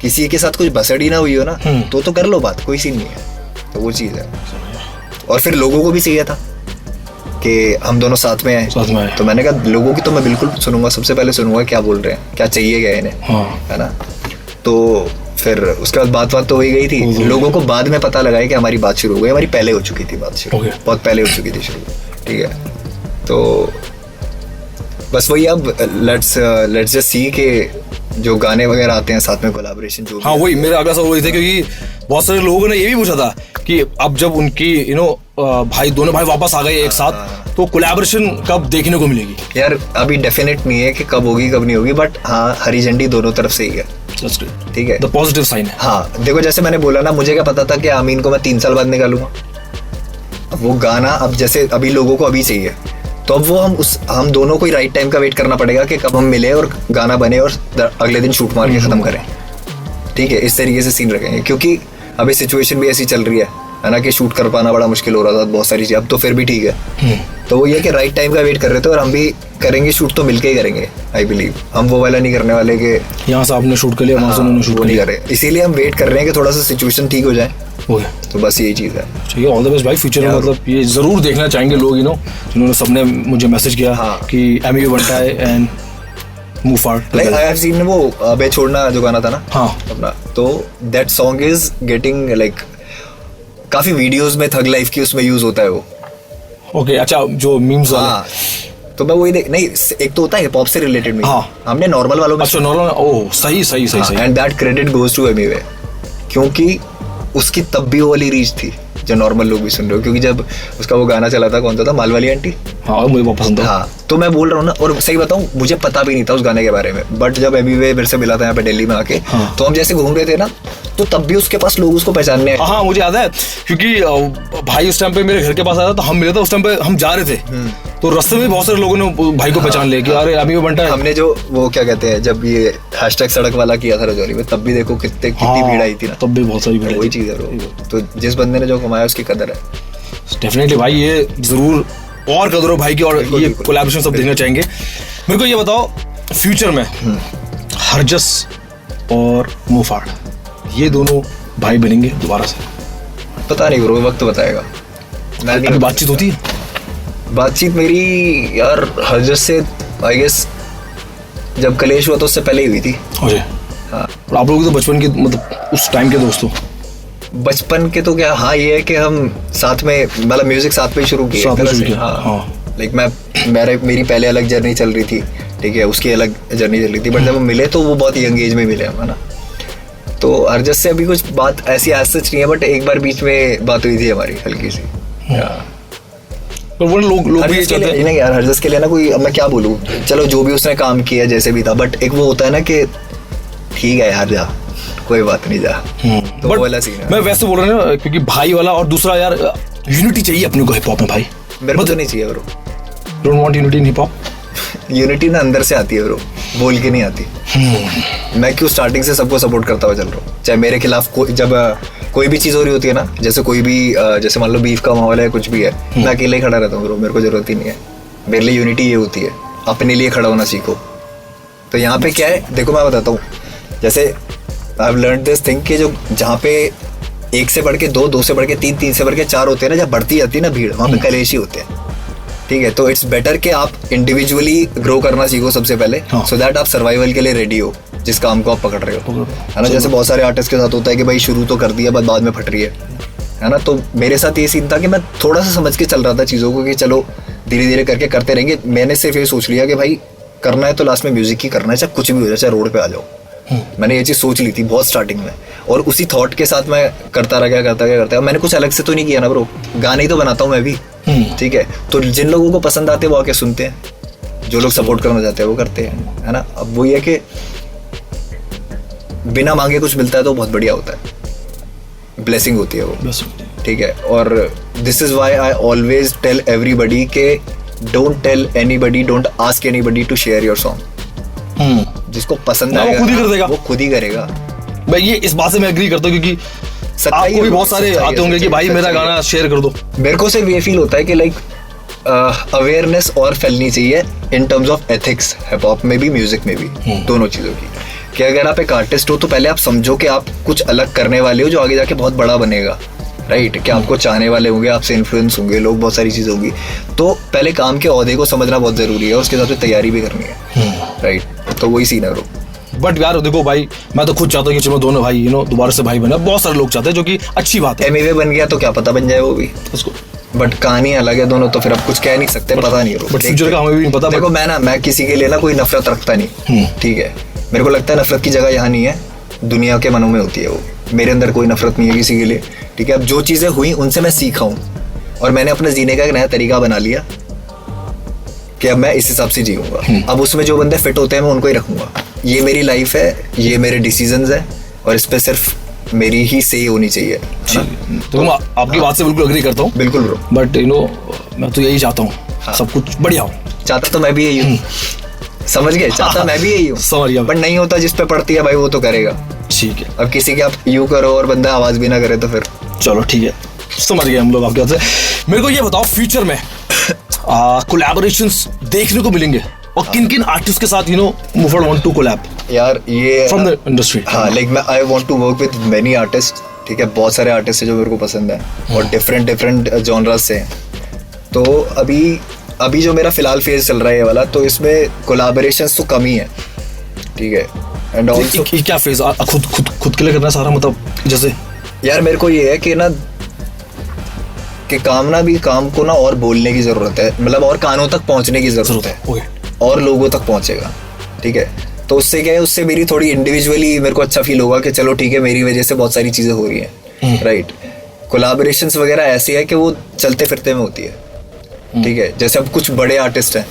किसी के साथ कुछ भसड़ी ना हुई हो ना, तो कर लो बात, कोई सीन नहीं है। तो वो चीज़ है। और फिर लोगों को भी चाहिए था कि हम दोनों साथ में आए, तो मैंने कहा लोगों की तो मैं बिल्कुल सुनूंगा, सबसे पहले सुनूंगा क्या बोल रहे हैं, क्या चाहिए क्या इन्हें, है ना। तो फिर उसके बाद बात तो हो ही गई थी। लोगों को बाद में पता लगा कि हमारी बात शुरू हो गई, हमारी पहले हो चुकी थी बात शुरू, बहुत पहले हो चुकी थी शुरू, ठीक है। तो बस वही, अब लेट्स जस्ट सी के जो गाने वगैरह आते हैं साथ में कोलैबोरेशन जो, हाँ वही मेरा अगला सवाल वही था, क्योंकि बहुत सारे लोगों ने ये भी पूछा था कि अब जब उनकी दोनों भाई वापस आ गए एक साथ, तो कोलैबोरेशन कब देखने को मिलेगी? यार अभी डेफिनेट नहीं है कि कब होगी कब नहीं होगी, बट हाँ हरी झंडी दोनों तरफ से ही है, ठीक है, द पॉजिटिव साइन है। हाँ देखो, जैसे मैंने बोला ना, मुझे क्या पता था कि आमीन को मैं 3 साल बाद निकालूंगा। अब वो गाना अब जैसे अभी लोगों को अभी चाहिए, तो अब वो हम दोनों को ही राइट टाइम का वेट करना पड़ेगा कि कब हम मिले और गाना बने और अगले दिन शूट मार के खत्म करें, ठीक है। इस तरीके से सीन रखेंगे, क्योंकि अभी सिचुएशन भी ऐसी चल रही है ना, कि शूट कर पाना बड़ा मुश्किल हो रहा था, बहुत सारी चीज़। अब तो फिर भी ठीक है, तो वो ये कि राइट टाइम का वेट कर रहे थे, और हम भी करेंगे शूट, तो मिलके ही करेंगे आई बिलीव। हम वो वाला नहीं करने वाले कि यहाँ से आपने शूट कर लिया, वहाँ से उन्होंने शूट नहीं करे, इसीलिए हम वेट कर रहे हैं कि थोड़ा सा सिचुएशन ठीक हो जाए। तो बस यही चीज़ है। ठीक है, ऑल द बेस्ट भाई फ्यूचर में। मतलब ये जरूर देखना चाहेंगे लोग, जिन्होंने सबने मुझे मैसेज किया कि एमवी बनता है and move forward. Like I have seen वो अबे छोड़ना जो गाना था ना, हाँ अपना, तो that song is getting like काफी वीडियोस में थग लाइफ की उसमें यूज होता है वो। ओके अच्छा, जो मीम्स वाला, तो मैं वही नहीं, एक तो होता है हिप हॉप से रिलेटेड में, हमने नॉर्मल वालों में, अच्छा नॉर्मल, ओह सही and that credit goes to Amway, क्योंकि उसकी तब भी वो वाली रीच थी जो नॉर्मल लोग भी सुन रहे हो। क्योंकि जब उसका वो गाना चला था, कौन सा था, मालवाली आंटी, हाँ मुझे बहुत पसंद था। हाँ, तो मैं बोल रहा हूँ ना, और सही बताऊँ मुझे पता भी नहीं था उस गाने के बारे में, बट जब एमवे मेरे से मिला था यहाँ पे दिल्ली में आके, तो हम जैसे घूम रहे थे ना, तो तब भी उसके पास लोग उसको पहचानने। हाँ मुझे याद है, क्योंकि भाई उस टाइम पे मेरे घर के पास आया था, तो हम मिले थे उस टाइम पे, हम जा रहे थे, तो रास्ते में बहुत सारे लोगों ने भाई को पहचान लिया कि अरे एमवे बनता है। हमने जो वो क्या कहते हैं, जब ये हैशटैग सड़क वाला किया था रजौरी में, तब भी देखो कितनी भीड़ आई थी ना, तब भी बहुत सारी भीड़। वही चीज़ है, तो जिस बंदे ने जो कमाया उसकी कदर है। डेफिनेटली भाई, ये जरूर और कदर हो भाई की, और ये कोलैबोरेशन सब देखना चाहेंगे। मेरे को ये बताओ, फ्यूचर में हरजस और मुफाड़, ये दोनों भाई बनेंगे दोबारा से? पता नहीं ब्रो, वक्त बताएगा। अभी बातचीत होती है? बातचीत मेरी यार हरजस से आई गेस जब कलेश हुआ तो उससे पहले ही हुई थी। हाँ, आप लोग तो बचपन के, मतलब उस टाइम के दोस्तों? बचपन के तो क्या, हाँ ये है कि हम साथ में, मतलब म्यूजिक साथ में ही शुरू किया। लाइक मेरी पहले अलग जर्नी चल रही थी, ठीक है, उसकी अलग जर्नी चल रही थी, बट जब हम मिले तो वो बहुत यंग एज में मिले हम, है ना। तो हरजस से अभी कुछ बात ऐसी आज सच नहीं है, बट एक बार बीच में बात हुई थी हमारी हल्की सी। तो वो लोग भी ये चाहते हैं नहीं यार, हरजस के लिए ना कोई, अब मैं क्या बोलूँ, चलो जो भी उसने काम किया जैसे भी था, बट एक वो होता है ना कि ठीक है यार, जा कोई बात नहीं, जा। तो वो वाला सीन है। मैं वैसे बोल रहा हूँ क्योंकि भाई वाला, और दूसरा यार यूनिटी चाहिए अपने को हिप हॉप में भाई। मेरे को तो नहीं चाहिए bro, don't want unity in hip hop. Unity ना अंदर से आती है ब्रो, बोल के नहीं आती। मैं क्यों स्टार्टिंग से सबको सपोर्ट करता हुआ चल रहा हूँ, चाहे मेरे खिलाफ जब कोई भी चीज़ हो रही होती है ना, जैसे कोई भी जैसे मान लो बीफ का माहौल है, कुछ भी है, मैं अकेले ही खड़ा रहता हूँ ब्रो, मेरे को जरूरत ही नहीं है। मेरे लिए यूनिटी ये होती है, अपने लिए खड़ा होना सीखो। तो यहाँ पे क्या है, देखो मैं बताता हूँ, जैसे I have learned this thing कि जो जहाँ पे 1 से बढ़ के 2, 2 से बढ़ के 3, 3 से बढ़ के 4 होते हैं ना, जब बढ़ती जाती है ना भीड़, वहाँ पे कलेश ही होते हैं। ठीक है, तो इट्स बेटर कि आप इंडिविजुअली ग्रो करना सीखो सबसे पहले, सो दैट आप सर्वाइवल के लिए रेडी हो जिस काम को आप पकड़ रहे हो, है ना। जैसे बहुत सारे आर्टिस्ट के साथ होता है कि भाई शुरू तो कर दिया, बाद में फट रही है ना। तो मेरे साथ ये सीन था कि मैं थोड़ा सा समझ के चल रहा था चीज़ों को कि चलो धीरे धीरे करके करते रहेंगे। मैंने सिर्फ ये सोच लिया कि भाई करना है तो लास्ट में म्यूजिक ही करना है, चाहे कुछ भी हो जाए, चाहे रोड पे आ जाओ। मैंने ये चीज़ सोच ली थी बहुत स्टार्टिंग में, और उसी थॉट के साथ मैं करता रहा। मैंने कुछ अलग से तो नहीं किया ना ब्रो, गाने ही तो बनाता हूँ मैं भी। ठीक है, तो जिन लोगों को पसंद आते हैं वो आके सुनते हैं, जो लोग सपोर्ट करना चाहते हैं वो करते हैं, है ना। अब वो ये कि बिना मांगे कुछ मिलता है तो बहुत बढ़िया होता है, ब्लेसिंग होती है वो। ठीक है, और this is why I always tell everybody के don't tell anybody, don't ask anybody to share your song. जिसको पसंद आएगा वो खुद ही कर देगा, वो खुद ही करेगा। भाई ये इस बात से मैं एग्री करता हूँ, क्योंकि आपको भी बहुत सारे आते होंगे कि भाई मेरा गाना शेयर कर दो। मेरे को सिर्फ ये फील होता है कि लाइक अवेयरनेस और फैलनी चाहिए in terms of ethics, hip hop में भी म्यूजिक में भी, दोनों चीज़ों की। कि अगर आप एक आर्टिस्ट हो तो पहले आप समझो कि आप कुछ अलग करने वाले हो जो आगे जाके बहुत बड़ा बनेगा, राइट। कि आपको चाहने वाले होंगे, आपसे इन्फ्लुएंस होंगे लोग, बहुत सारी चीज़ें होंगी। तो पहले काम के ओहदे को समझना बहुत ज़रूरी है, उसके साथ तैयारी भी करनी है, राइट। तो वही सीन है ब्रो। बट यार देखो भाई, मैं तो खुद चाहता हूँ कि चलो दोनों भाई दोबारा से भाई बने। बहुत सारे लोग चाहते हैं, जो कि अच्छी बात है। एमवे बन गया तो क्या पता बन जाए वो भी उसको, बट कहानी अलग है दोनों, तो फिर अब कुछ कह नहीं सकते, पता नहीं। बट फ्यूचर का हमें भी नहीं पता। देखो मैं किसी के लिए ना कोई नफरत रखता नहीं, ठीक है। मेरे को लगता है नफरत की जगह यहाँ नहीं है, दुनिया के मनों में होती है वो। मेरे अंदर कोई नफरत नहीं है किसी के लिए, ठीक है। अब जो चीज़ें हुई उनसे मैं सीखा हूँ, और मैंने अपने जीने का एक नया तरीका बना लिया कि अब मैं इस हिसाब से जीऊँगा। अब उसमें जो बंदे फिट होते हैं मैं उनको ही रखूँगा। ये मेरी लाइफ है, ये मेरे डिसीजंस है, और इस पर सिर्फ मेरी ही सही होनी चाहिए। तो मैं आपकी बात से बिल्कुल अग्री करता हूँ। बिल्कुल ब्रो। बट मैं तो यही चाहता हूँ, सब कुछ बढ़िया हो। चाहता तो मैं भी यही हूँ, समझ गए। चाहता मैं भी यही हूँ, समझ गया। बट नहीं होता, जिस पे पड़ती है भाई वो तो करेगा। ठीक है, अब किसी के आप यूं करो और बंदा आवाज भी ना करे तो फिर चलो ठीक है, समझ गए हम लोग आपके बात से। मेरे को ये बताओ, फ्यूचर में कोलैबोरेशंस देखने को मिलेंगे, और किन किन आर्टिस्ट के साथ मूफर्ड वांट टू कोलैब यार ये फ्रॉम द इंडस्ट्री? हाँ, like I want to work with many artist, ठीक है। बहुत सारे आर्टिस्ट है जो मेरे को पसंद है, और डिफरेंट जॉनरास से हैं। तो अभी जो मेरा फिलहाल फेज चल रहा है ये वाला, तो इसमें कोलैबोरेशंस तो कम ही है, ठीक है। एंड ऑल्सो क्या फेज खुद के लिए करना सारा, मतलब जैसे यार मेरे को ये है कि ना कि काम को ना और बोलने की जरूरत है, मतलब और कानों तक पहुंचने की जरूरत है, और लोगों तक पहुंचेगा, ठीक है। तो उससे क्या है, उससे मेरी थोड़ी इंडिविजुअली मेरे को अच्छा फील होगा कि चलो ठीक है, मेरी वजह से बहुत सारी चीजें हो रही हैं, राइट। कोलैबोरेशंस वगैरह ऐसी है कि वो चलते फिरते में होती है, ठीक है। जैसे अब कुछ बड़े आर्टिस्ट हैं,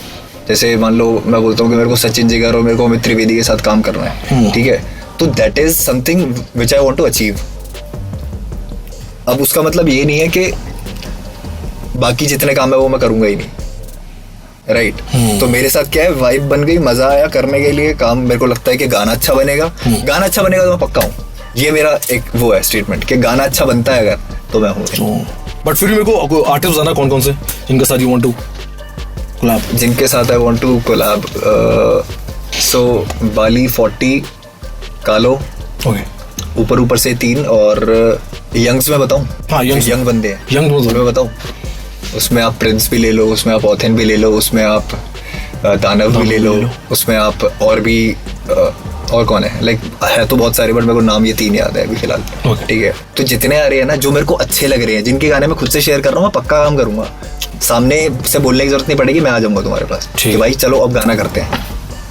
जैसे मान लो मैं बोलता हूँ कि मेरे को सचिन जिगर और मेरे को अमित त्रिवेदी के साथ काम करना है, ठीक है। तो that is something which I want to achieve. अब उसका मतलब ये नहीं है कि बाकी जितने काम है वो मैं करूंगा ही नहीं, राइट। तो मेरे साथ क्या है, वाइब बन गई, मजा आया करने के लिए काम। मेरे को लगता है कि गाना अच्छा बनेगा, गाना अच्छा बनेगा तो मैं पक्का हूँ। ये मेरा एक वो है स्टेटमेंट कि गाना अच्छा बनता है अगर, तो मैं हूँ। बट फिर मेरे को आर्टिस्ट बताना कौन कौन से जिनके साथ यू वांट टू कोलैब? जिनके साथ I want to collab, so बाली 40, कालो, ऊपर से 3, और यंग्स में बताऊं? हाँ, यंग बंदे हैं, यंग में बताऊं। उसमें आप प्रिंस भी ले लो, उसमें आप ऑथेन भी ले लो, उसमें आप दानव भी ले लो, उसमें आप और भी और कौन है, लाइक है तो बहुत सारे, बट मेरे को नाम ये 3 याद है अभी फिलहाल, ठीक है। तो जितने आ रहे हैं ना जो मेरे को अच्छे लग रहे हैं, जिनके गाने मैं खुद से शेयर कर रहा हूँ, मैं पक्का काम करूंगा। सामने से बोलने की जरूरत नहीं पड़ेगी, मैं आ जाऊंगा तुम्हारे पास कि भाई चलो अब गाना करते हैं।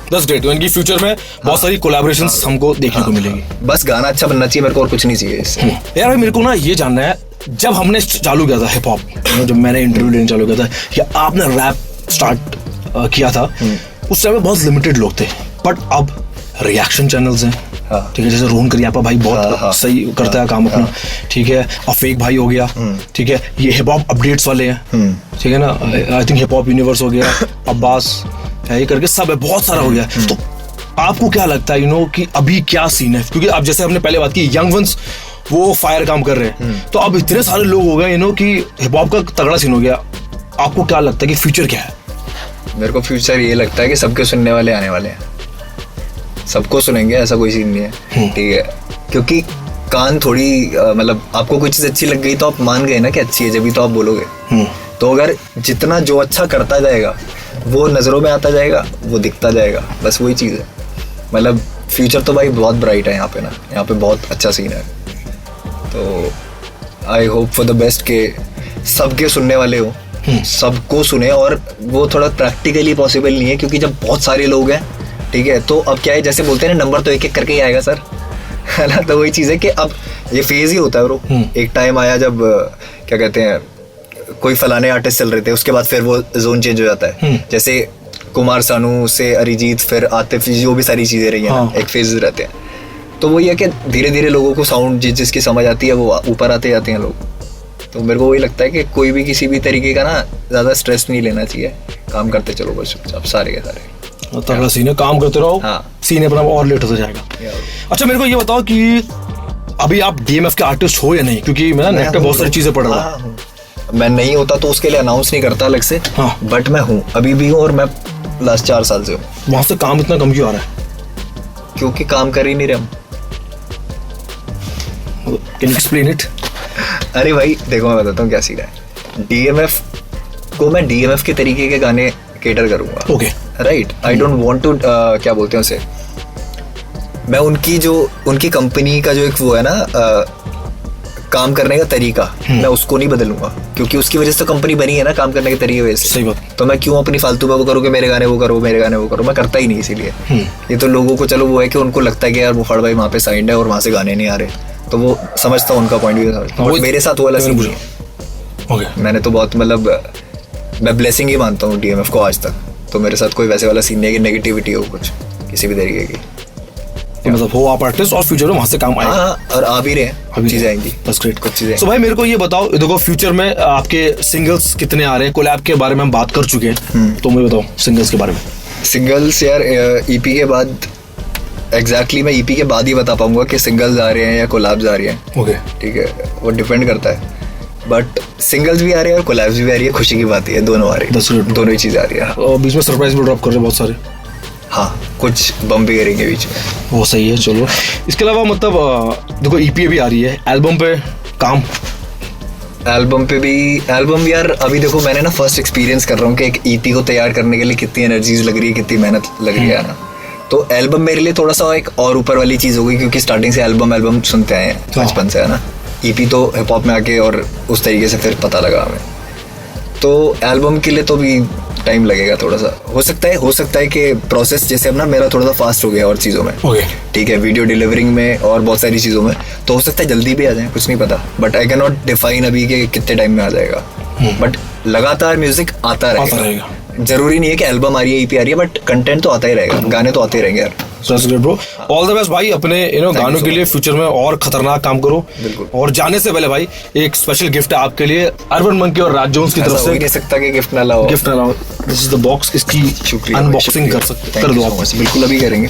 That's great। यानी कि फ्यूचर में बहुत सारी कोलैबोरेशंस हमको देखने को मिलेगी। बस गाना अच्छा बनना चाहिए मेरे को, और कुछ नहीं चाहिए इससे। यार भाई मेरे को ना ये जानना है, जब हमने चालू किया था हिप हॉप, जब मैंने इंटरव्यू लेने चालू किया था या आपने रैप स्टार्ट किया था, उस टाइम में बहुत लिमिटेड लोग थे, बट अब रिएक्शन चैनल्स हैं, ठीक है। जैसे रोहन करियापा भाई बहुत सही करता है काम अपना, ठीक है। अफेक भाई हो गया, ठीक है। ये हिप हॉप अपडेट्स वाले हैं, ठीक है ना। I think hip hop universe हो गया, अब्बास ये करके सब है, बहुत सारा हो गया। तो आपको क्या लगता है कि अभी क्या सीन है? क्योंकि अब जैसे हमने पहले बात की, यंग वंस वो फायर काम कर रहे हैं, तो अब इतने सारे लोग हो गए कि हिप हॉप का तगड़ा सीन हो गया। आपको क्या लगता है कि फ्यूचर क्या है? मेरे को फ्यूचर ये लगता है कि सबके सुनने वाले आने वाले हैं, सबको सुनेंगे, ऐसा कोई सीन नहीं है, ठीक है। क्योंकि कान थोड़ी मतलब आपको कोई चीज़ अच्छी लग गई तो आप मान गए ना कि अच्छी है, जब भी तो आप बोलोगे। तो अगर जितना जो अच्छा करता जाएगा वो नज़रों में आता जाएगा, वो दिखता जाएगा, बस वही चीज़ है। मतलब फ्यूचर तो भाई बहुत ब्राइट है यहाँ पे ना, यहाँ पे बहुत अच्छा सीन है। तो I hope for the best के सबके सुनने वाले हो, सबको सुने। और वो थोड़ा प्रैक्टिकली पॉसिबल नहीं है क्योंकि जब बहुत सारे लोग हैं, ठीक है, तो अब क्या है, जैसे बोलते हैं ना, नंबर तो एक एक करके ही आएगा सर, है ना। तो वही चीज़ है कि अब ये फेज ही होता है ब्रो। एक टाइम आया जब क्या कहते हैं, कोई फलाने आर्टिस्ट चल रहे थे, उसके बाद फिर वो जोन चेंज हो जाता है। जैसे कुमार सानू से अरिजीत, फिर आतिफ, जो भी सारी चीज़ें रही हैं, एक फेज रहते हैं। तो वही है कि धीरे धीरे लोगों को साउंड जिसकी समझ आती है वो ऊपर आते जाते हैं लोग। तो मेरे को वही लगता है कि कोई भी किसी भी तरीके का ना ज़्यादा स्ट्रेस नहीं लेना चाहिए, काम करते चलो बस चुपचाप, सारे के सारे तगड़ा सीन है, काम करते रहो। हाँ। सीन अपना और लेट होता जाएगा। अच्छा मेरे को ये बताओ कि अभी आप DMF के आर्टिस्ट हो या नहीं, क्योंकि मैं नेट पे बहुत सारी चीजें पढ़ रहा हूँ। मैं नहीं होता तो उसके लिए अनाउंस नहीं करता अलग से, हाँ। बट मैं हूँ, अभी भी हूँ, और मैं लास्ट 4 साल से हूँ। वहां से काम इतना कम क्यों आ रहा है? क्योंकि काम कर ही नहीं रहे हम। Can you explain it? अरे भाई देखो, मैं बताता हूँ क्या सीन है। DMF को मैं DMF के तरीके के गाने केटर करूंगा, okay, right. I don't want to क्या बोलते हैं उसे, मैं उनकी कंपनी का जो एक वो है ना काम करने का तरीका, मैं उसको नहीं बदलूंगा, क्योंकि उसकी वजह से तो कंपनी बनी है ना, काम करने के तरीके वजह से। सही बात। तो मैं क्यों अपनी फालतू में वो करूँ कि मेरे गाने वो करो, मेरे गाने वो करो, मैं करता ही नहीं इसीलिए। ये तो लोगों को चलो वो है कि उनको लगता है कि यार मुफड़ भाई वहाँ पे साइंड है और वहाँ से गाने नहीं आ रहे, तो वो समझता हूँ, उनका पॉइंट व्यू समझता हूँ। मेरे साथ वो वाला सीन नहीं है। ओके, मैंने तो बहुत मतलब मैं ब्लेसिंग ही मानता हूँ DMF को आज तक। तो मेरे साथ कोई वैसे वाला सीन नहीं है कि नेगेटिविटी हो कुछ किसी भी तरीके की। मतलब हो आप आर्टिस्ट और फ्यूचर में वहां से काम आएगा। हाँ, और आ भी रहे हैं, चीजें आएंगी। बस ग्रेट, कुछ चीजें। सो भाई मेरे को ये बताओ, देखो फ्यूचर में आपके सिंगल्स कितने आ रहे हैं? कोलैब के बारे में हम बात कर चुके हैं, तो मुझे बताओ सिंगल्स के बारे में। सिंगल्स यार EP के बाद, एग्जैक्टली मैं EP के बाद ही बता पाऊंगा कि सिंगल्स आ रहे हैं या कोलैब्स आ रही हैं। ओके, ठीक है, वो डिपेंड करता है, बट सिंगल्स भी आ रही है और कोलैब्स भी आ रही है, खुशी की बात है, दोनों आ रही है, दोनों ही चीजें आ रही है। और बीच में सरप्राइज भी ड्रॉप कर रहे हैं बहुत सारे। हाँ, कुछ बम भी करेंगे बीच में, वो सही है। चलो इसके अलावा मतलब देखो EP भी आ रही है, एल्बम पे काम? एल्बम पे भी, एल्बम यार अभी देखो मैंने ना फर्स्ट एक्सपीरियंस कर रहा हूँ कि एक EP को तैयार करने के लिए कितनी एनर्जीज लग रही है, कितनी मेहनत लग रही है ना। तो एल्बम मेरे लिए थोड़ा सा एक और ऊपर वाली चीज़ हो गई, क्योंकि स्टार्टिंग से एल्बम सुनते आए हैं बचपन से, है ना। EP तो हिप हॉप में आके और उस तरीके से फिर पता लगा हमें। तो एल्बम के लिए तो भी टाइम लगेगा थोड़ा सा। हो सकता है कि प्रोसेस जैसे अब ना मेरा थोड़ा सा फास्ट हो गया और चीज़ों में, ठीक है, वीडियो डिलीवरिंग में और बहुत सारी चीज़ों में, तो हो सकता है जल्दी भी आ जाए, कुछ नहीं पता। But I can not define अभी कि कितने टाइम में आ जाएगा। बट लगातार म्यूजिक आता रहेगा। जरूरी नहीं है कि एल्बम आ रही है, EP आ रही है, बट कंटेंट तो आता ही रहेगा, गाने तो आते ही रहेंगे यार। ब्रो, ऑल द बेस्ट भाई अपने गानों के लिए, फ्यूचर में और खतरनाक काम करो। और जाने से पहले भाई एक स्पेशल गिफ्ट है आपके लिए अर्बन मंकी और राज जोन्स की तरफ से। नहीं सकता कि गिफ्ट ना लाओ। दिस इज द बॉक्स, इसकी अनबॉक्सिंग कर दो आप। बिल्कुल, अभी करेंगे।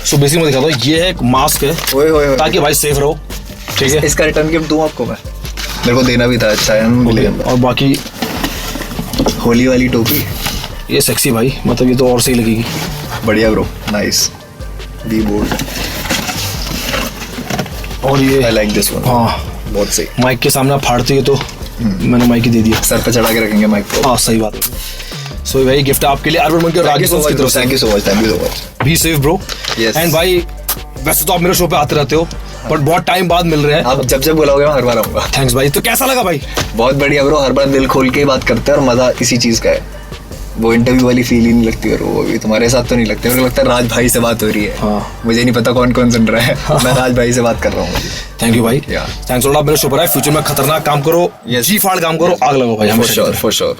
सो बेसिकली मैं दिखाता हूँ, ये है एक मास्क है ताकि भाई सेफ रहो, ठीक है। इसका रिटर्न गिफ्ट दूं आपको मैं? मेरे को देना भी था, अच्छा है। और बाकी होली वाली टोपी, ये सेक्सी भाई, मतलब ये तो और सही लगेगी। बढ़िया ब्रो, नाइस, बी बोल्ड। और ये आई लाइक दिस वन। हाँ, बहुत सही। माइक के सामने आप फाड़ते हो तो मैंने माइक ही दे दिया। सर पे चढ़ा के रखेंगे माइक को। हाँ, सही बात है। सो भाई गिफ्ट आपके लिए अर्बन मंकी और राज जोन्स की तरफ से। Thank you so much. Be safe bro. And भाई वैसे तो आप मेरे शो पे आते रहते हो, बट बहुत टाइम बाद मिल रहे हैं। आप जब बुलाओगे मैं हर बार आऊंगा। थैंक्स भाई। तो कैसा लगा भाई? बहुत बढ़िया ब्रो, हर बार दिल खोल के बात करते हैं और मजा इसी चीज का है। वो इंटरव्यू वाली फील ही नहीं लगती, और वो भी तुम्हारे साथ तो नहीं लगती। मेरे को लगता है राज भाई से बात हो रही है। हाँ। मुझे नहीं पता कौन सुन रहा है। मैं राज भाई से बात कर रहा हूँ। थैंक यू भाई, थैंक्स। आप मेरे शो पर आए, फ्यूचर में खतरनाक काम करो, जी फाड़ काम करो, आग लगाओ भाई। For sure.